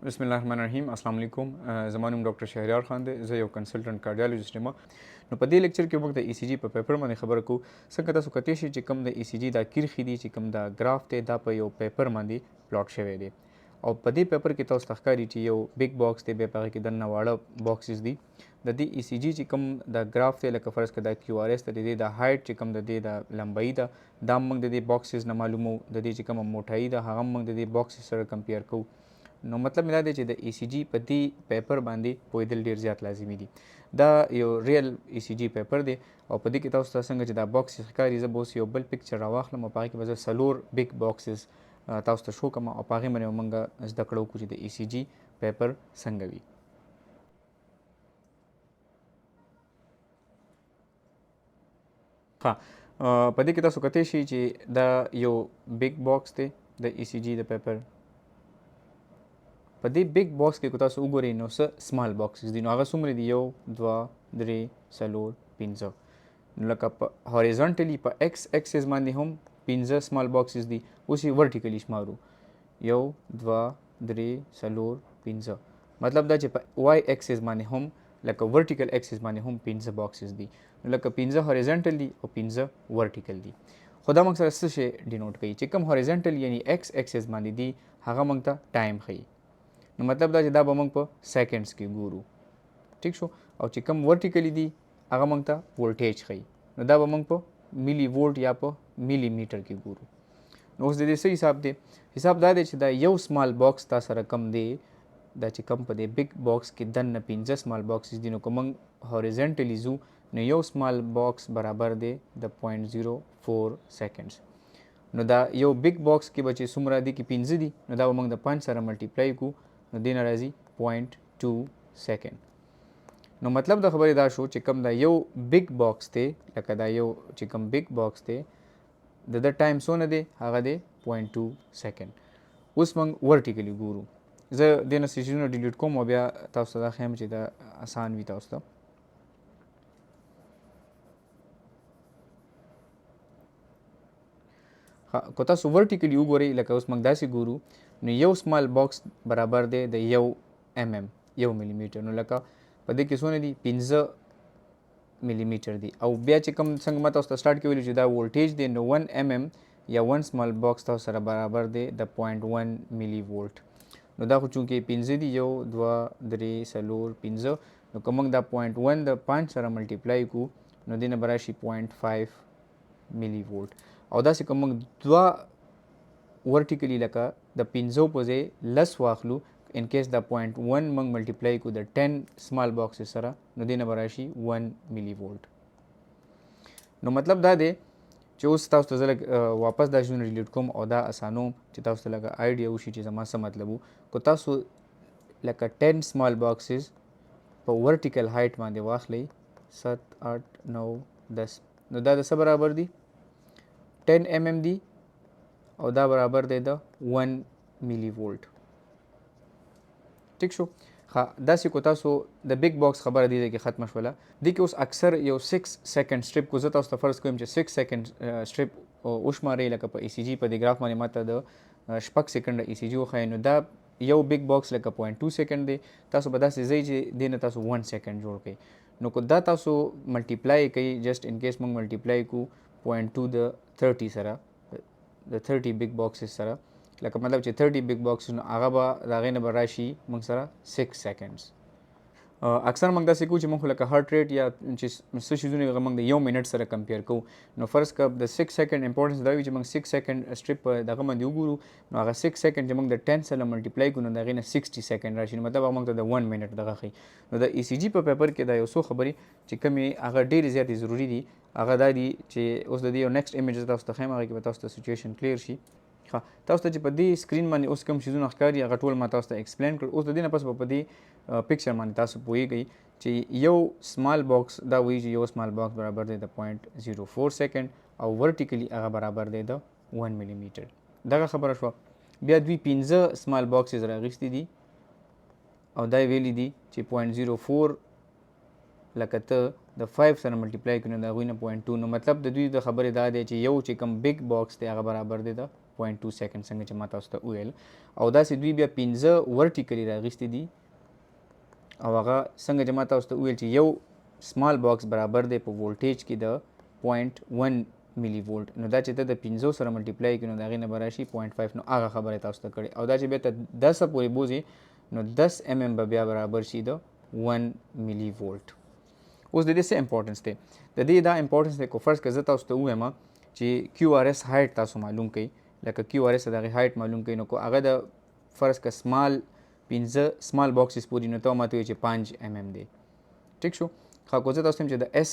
بسم الله الرحمن الرحیم. السلام علیکم. زما نوم ډاکټر شهریار خان دی. زه یو کنسلټنټ کارډیالوجسټ یم. نو په دې لیکچر کې موږ د ECG په پیپر باندې خبره کوو. څنګه تاسو کتلی شئ چې کوم د ECG دا کرښې دي چې کوم دا ګراف دی دا په یو پیپر باندې پلاټ شوی دی او په دې پیپر کې تاسو ته ښکاري چې یو بګ باکس دی، بیا په هغه کې دننه واړه باکسز دي. د دې ECG چې کوم دا ګراف دی لکه فرض کړه دا QRS ته د دې د هایټ چې کوم د دې د لمبایي ده دا موږ د دې باکسز نه معلومو. د دې چې کومه موټایي ده هغه موږ د دې باکسز سره کمپیر کوو. نو مطلب دا دی چې د ECG په دې پیپر باندې پوهېدل ډېر زیات لازمي دي. دا یو ریل ECG پیپر دی او په دې کې تاسو ته څنګه چې دا باکس ښکاري، زه به اوس یو بل پکچر راواخلم او په هغې کې به زه 4 بګ باکسز تاسو ته شو کوم او په هغې باندې موږ زده کړه وکړو چې د ECG پیپر څنګه وي. په دې کې تاسو کتلی شئ چې دا یو بګ باکس دی د ECG د پیپر. په دې بګ باکس کې که تاسو وګورئ نو څه سمال باکسز دي. نو هغه څومره دي؟ 1 2 3 4 5. نو لکه په هوریزونټلی په ایکس اکسس باندې هم 15 سمال باکسز دي. اوس یې ورټیکلی شمارو 1 2 3 4 5. مطلب دا چې په وای اکسس باندې هم لکه ورټیکل اکسس باندې هم 15 باکسز دي. نو لکه 15 هوریزونټل دي او 15 ورټیکل دي. خو دا موږ سره څه شی ډینوټ کوي چې کوم هوریزونټل یعنی ایکس اکسس باندې دي هغه موږ ته ټایم ښیي. نو مطلب دا چې دا به موږ په سیکنډس کې ګورو. ټیک شو. او چې کوم ورټیکلی دي هغه موږ ته ولټیج ښیي. نو دا به موږ په میلی وولټ یا په میلی میټر کې ګورو. نو اوس د دې څه حساب دی؟ حساب دا دی چې دا یو سمال باکس تا سره کم دی، دا چې کم په دې بګ باکس کې دننه 15 سمال باکسز دي. نو که موږ هوریزونټلی ځو نو یو سمال باکس برابر دی د 0.04 سیکنډس. نو دا یو بګ باکس کې به چې څومره دي کې 15 دي نو دا به موږ د 5 سره ملټیپلای کړو نو دې نه راځي 0.2 سیکنډ. نو مطلب د خبرې دا شو چې کوم دا یو بګ باکس دی لکه دا یو چې کوم بګ باکس دی د ټایم څونه دی هغه دی 0.2 سیکنډ. اوس موږ ورټیکلی ګورو. زه دې نه سیزونه ډیلیټ کوم او بیا تاسو ته دا ښیم چې دا اسان وي تاسو ته. که تاسو ورټیکلی وګورئ لکه اوس موږ داسې ګورو نو یو سمال باکس برابر دی د 1 mm 1 ملي میټر. نو لکه په دې کې څونه دي 15 ملي میټر دي. او بیا چې کوم څنګه ما تاسو ته سټارټ کې ویلو چې دا وولټیج دی نو 1 mm یا 1 سمال باکس تاسو سره برابر دی د 0.1 ملي وولټ. نو دا خو چونکې 15 دي 1 2 3 4 5 نو که موږ دا 0.1 د 5 سره ملټیپلای کړو نو دې نه به راشي 0.5 ملي وولټ. او داسې که موږ دوه ورټیکلی لکه د 15 په ځای 10 واخلو ان کیس دا 0.1 موږ ملټیپلای کړو د 10 سمال باکسز سره نو دې نه به راشي 1 ملي وولټ. نو مطلب دا دی چې اوس تاسو ته زه لږ واپس دا شیونه ډیلیټ کوم او دا اسانوم چې تاسو ته لږه آیډیا وشي چې زما څه مطلب و. که تاسو لکه 10 سمال باکسز په ورټیکل هایټ باندې واخلئ 7 8 9 10 نو دا د څه برابر دي 10 mm دی او دا برابر دی د 1 ملي وولټ. ټیک شو. داسې کو تاسو د بګ باکس خبره دی کې ختمه شوله. دې کې اوس اکثر یو 6 سیکنډ سټریپ کو زه تاسو ته فرض کوم چې 6 سیکنډ سټریپ وشمارئ لکه په ECG په دې ګراف باندې ماته د شپږ سیکنډه ECG وښایي نو دا یو بګ باکس لکه 0.2 سیکنډ دی. تاسو به داسې ځئ چې دې نه تاسو 1 سیکنډ جوړ کړئ. نو که دا تاسو ملټیپلای کوئ جسټ ان کیس موږ ملټیپلای کړو 0.2 د 30 سره د 30 بګ باکسز سره لکه مطلب چې 30 بګ باکسز نو هغه به د هغې نه به راشي موږ سره 6 سیکنډس. اکثر موږ داسې کوو چې موږ لکه هارټ ریټ یا چې څه شیزونه هغه موږ د 1 منټ سره کمپیر کوو. نو فرض که د 6 سیکنډ امپورټنس دا وي چې موږ 6 سیکنډ سټریپ په دغه باندې وګورو نو هغه 6 سیکنډ چې موږ د 10 سره ملټیپلای کړو نو د هغې نه 60 سیکنډ راشي. نو مطلب هغه موږ ته د 1 منټ دغه ښیي. نو د ECG په پیپر کې دا یو څو خبرې چې کومې هغه ډېرې زیاتې ضروري دي هغه دا دي چې اوس د دې یو نیکسټ ایمیج تاسو ته ښیم هغې کې به تاسو ته سچویشن کلیر شي. تاسو ته چې په دې سکرین باندې اوس کوم شیزونه ښکاري هغه ټول ما تاسو ته ایکسپلین کړل. اوس د دې نه پس به په دې پکچر باندې تاسو پوهیږئ چې یو سمال باکس دا وایي چې یو سمال باکس برابر دی د 0.04 سیکنډ او ورټیکلی هغه برابر دی د 1 ملي میټر. دغه خبره شوه. بیا دوی 15 سمال باکسز راغیستي دي او دا ویلي دي چې 0.04 لکه ته د 5 سره ملټیپلای کړو نو د هغوی نه 0.2 نو مطلب د دوی د خبرې دا دی چې یو چې کوم بګ باکس دی هغه برابر دی د 0.2 سیکنډ څنګه چې ما تاسو ته وویل او داسې دوی بیا 15 ورټیکلی راغیستي دي او هغه څنګه چې ما تاسو ته وویل چې یو سمال باکس برابر دی په وولټیج کې د 0.1 ملي وولټ نو دا چې ته د 15 سره ملټیپلای کړي نو د هغې نه به راشي 0.5 نو هغه خبره تاسو ته کړې او دا چې بیا ته 10 پورې بوځي نو 10 mm به بیا برابر شي د 1 ملي وولټ. اوس د دې څه امپورټنس دی؟ د دې دا امپورټنس دی کو فرض که زه تاسو ته ووایم چې کیو آر ایس هایټ تاسو معلوم کړئ لکه کیو آر ایس د هغې هایټ معلوم کړئ نو کو هغه د فرض که سمال 15 سمال باکسز پورې نو ته ماته وایي چې 5 mm دی. ټیک شو؟ خو که زه تاسو ته چې د ایس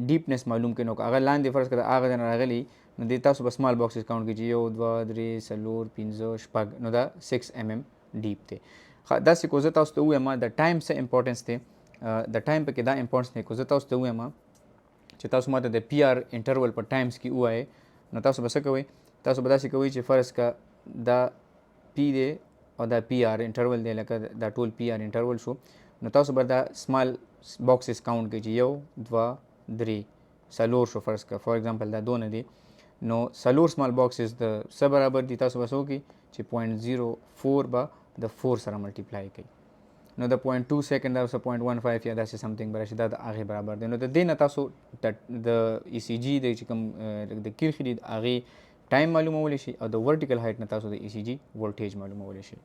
ډیپنس معلوم کړئ نو که هغه لاندې فرض که د هغه ځای نه راغلی نو دې تاسو به سمال باکسز کاونټ کړئ چې 1 2 3 4 5 6 نو دا 6 mm ډیپ دی. داسې کو زه تاسو ته ووایم د ټایم څه امپورټنس دی د ټایم پکې دا امپورټنس دی کو زه تاسو ته ووایم چې تاسو ماته د پی آر انټرول په ټایمز کې ووایئ نو تاسو به څه کوئ؟ تاسو به داسې کوئ چې فرض که دا پی دی او دا پی آر انټرول دی لکه دا ټول پی آر انټرول شو نو تاسو به دا سمال باکسز کاونټ کړئ چې 1 2 3 4 شو فرض که فار ایگزامپل دا دونه دی نو 4 سمال باکسز د څه برابر دي تاسو به څه وکړئ چې 0.04 به د 4 سره ملټیپلای کړئ نو د 0.2 سیکنډ او 0.15 یا داسې سمثینګ به راشي دا د هغې برابر دی. نو د دې نه تاسو د ای سی جي د چې کوم د کرښې دي د هغې ټایم معلومولی شي او د ورټیکل هایټ نه تاسو د ای سی جي وولټیج معلومولی شي.